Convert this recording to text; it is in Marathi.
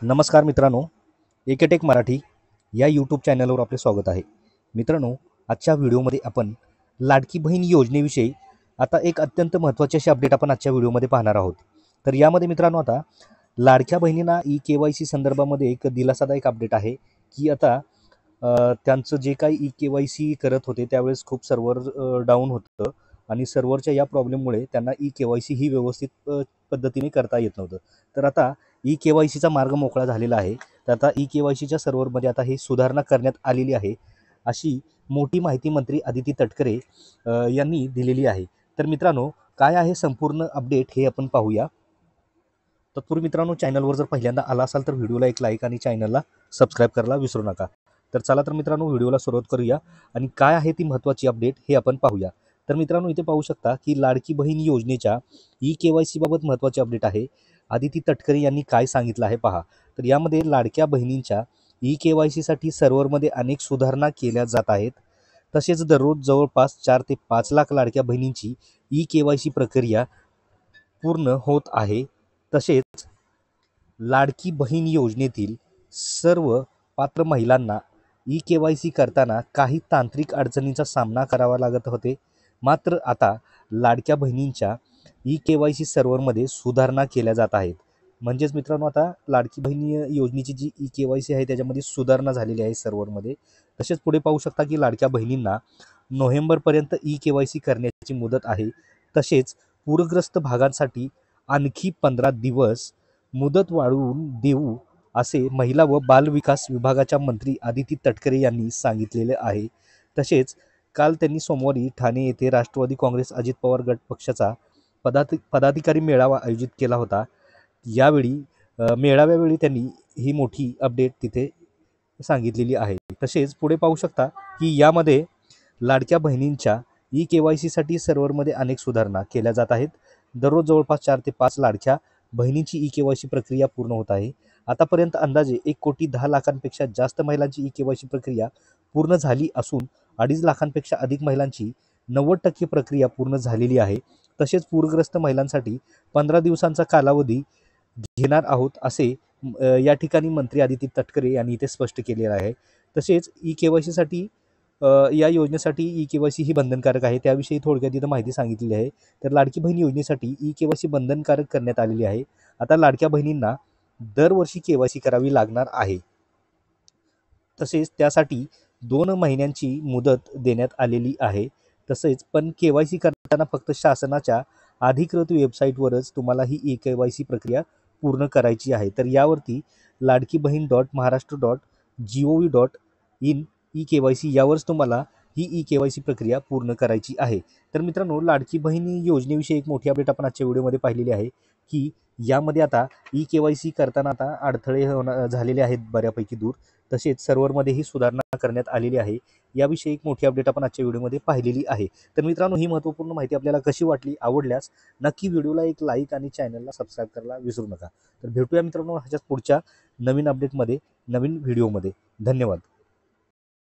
नमस्कार मित्रांनो, एकेटेक मराठी या यूट्यूब चॅनलवर आपले स्वागत आहे. मित्रांनो, आजच्या व्हिडिओमध्ये आपण लाडकी बहीण योजनेविषयी आता एक अत्यंत महत्त्वाची अशी अपडेट आपण आजच्या व्हिडिओमध्ये पाहणार आहोत. तर यामध्ये मित्रांनो आता लाडक्या बहिणींना ई-के-वाय-सी संदर्भामध्ये एक दिलासादायक अपडेट आहे, की आता त्यांचं जे काही ई-के-वाय-सी करत होते त्यावेळेस खूप सर्व्हर डाऊन होतं आणि सर्व्हरच्या या प्रॉब्लेममुळे त्यांना ई-के-वाय-सी ही व्यवस्थित पद्धतीने करता येत नव्हतं. तर आता ई-के-वाय-सीचा मार्ग मोकळा झालेला आहे. तर आता ई-के-वाय-सीच्या सर्व्हरमध्ये आता ही सुधारणा करण्यात आलेली आहे, अशी मोठी माहिती मंत्री अदिती तटकरे यांनी दिलेली आहे. तर मित्रांनो, काय आहे संपूर्ण अपडेट हे आपण पाहूया. तत्पूर्वी मित्रांनो, चॅनलवर जर पहिल्यांदा आला असाल तर व्हिडिओला एक लाईक आणि चॅनलला सबस्क्राईब करायला विसरू नका. तर चला तर मित्रांनो, व्हिडिओला सुरुवात करूया आणि काय आहे ती महत्त्वाची अपडेट हे आपण पाहूया. तर मित्रांनो, इथे पाहू शकता की लाडकी बहीण योजनेच्या ई-के-वाय-सी बाबत महत्त्वाची अपडेट आहे. अदिती तटकरे यांनी काय सांगितलं आहे पहा. तर यामध्ये लाडक्या बहिणींच्या ई-के-वाय-सीसाठी सर्व्हरमध्ये अनेक सुधारणा केल्या जात आहेत. तसेच दररोज जवळपास 4 ते 5 लाख लाडक्या बहिणींची ई-के-वाय-सी प्रक्रिया पूर्ण होत आहे. तसेच लाडकी बहीण योजनेतील सर्व पात्र महिलांना ई-के-वाय-सी करताना काही तांत्रिक अडचणींचा सामना करावा लागत होते. मात्र आता लाडक्या बहिणींच्या ई-के-वाय-सी सर्व्हरमध्ये सुधारणा केल्या जात आहेत. म्हणजेच मित्रांनो, आता लाडकी बहीण योजनेची जी ई-के-वाय-सी आहे त्याच्यामध्ये सुधारणा झालेली आहे सर्व्हरमध्ये. तसेच पुढे पाहू शकता की लाडक्या बहिणींना नोव्हेंबरपर्यंत ई-के-वाय-सी करण्याची मुदत आहे. तसेच पूरग्रस्त भागांसाठी आणखी 15 दिवस मुदत वाढवून देऊ, असे महिला व बालविकास विभागाच्या मंत्री अदिती तटकरे यांनी सांगितलेले आहे. तसेच काल त्यांनी सोमवारी ठाणे येथे राष्ट्रवादी काँग्रेस अजित पवार गट पक्षाचा पदाधिकारी मेळावा आयोजित केला होता. यावेळी मेळाव्यावेळी त्यांनी ही मोठी अपडेट तिथे सांगितलेली आहे. तसेच पुढे पाहू शकता की यामध्ये लाडक्या बहिणींच्या ई-के-वाय-सीसाठी सर्व्हरमध्ये अनेक सुधारणा केल्या जात आहेत. दररोज जवळपास 4 ते 5 लाडक्या बहिणींची ई-के-वाय-सी प्रक्रिया पूर्ण होत आहे. आतापर्यंत अंदाजे 1,10,00,000पेक्षा जास्त महिलांची ई-के-वाय-सी प्रक्रिया पूर्ण झाली असून 2.5 लाखांपेक्षा अधिक महिलांची 90% प्रक्रिया पूर्ण झालेली आहे. तसेच पूरग्रस्त महिलांसाठी 15 दिवसांचा कालावधी घेणार आहोत, असे या ठिकाणी मंत्री अदिती तटकरे यांनी इथे स्पष्ट केलेलं आहे. तसेच ई-के-वाय-सीसाठी या योजनेसाठी ई-के-वाय-सी ही बंधनकारक आहे. त्याविषयी थोडक्यात इथं माहिती सांगितलेली आहे. तर लाडकी बहीण योजनेसाठी ई-के-वाय-सी बंधनकारक करण्यात आलेली आहे. आता लाडक्या बहिणींना दरवर्षी के-वाय-सी करावी लागणार आहे. तसेच त्यासाठी 2 महिन्यांची मुदत देण्यात आलेली आहे. तसेच पण के-वाय-सी करताना फक्त शासनाच्या अधिकृत वेबसाईटवरच तुम्हाला ही ई-के-वाय-सी प्रक्रिया पूर्ण करायची आहे. तर यावरती लाडकी बहीण .महाराष्ट्र.gov.in ई-के-वाय-सी यावरच तुम्हाला ही ई-के-वाय-सी प्रक्रिया पूर्ण करायची आहे. तर मित्रांनो, लाडकी बहीण योजनेविषयी एक मोठी अपडेट आपण आजच्या व्हिडिओमध्ये पाहिलेली आहे, की यामध्ये आता ई-के-वाय-सी करताना आता अडथळे झालेले आहेत बऱ्यापैकी दूर. तसेच सर्व्हरमध्येही सुधारणा करण्यात आलेली आहे. याविषयी एक मोठी अपडेट आपण आजच्या व्हिडिओमध्ये पाहिलेली आहे. तर मित्रांनो, ही महत्त्वपूर्ण माहिती आपल्याला कशी वाटली? आवडल्यास नक्की व्हिडिओला एक लाईक आणि चॅनलला सबस्क्राईब करायला विसरू नका. तर भेटूया मित्रांनो अशाच पुढच्या नवीन अपडेटमध्ये, नवीन व्हिडिओमध्ये. धन्यवाद.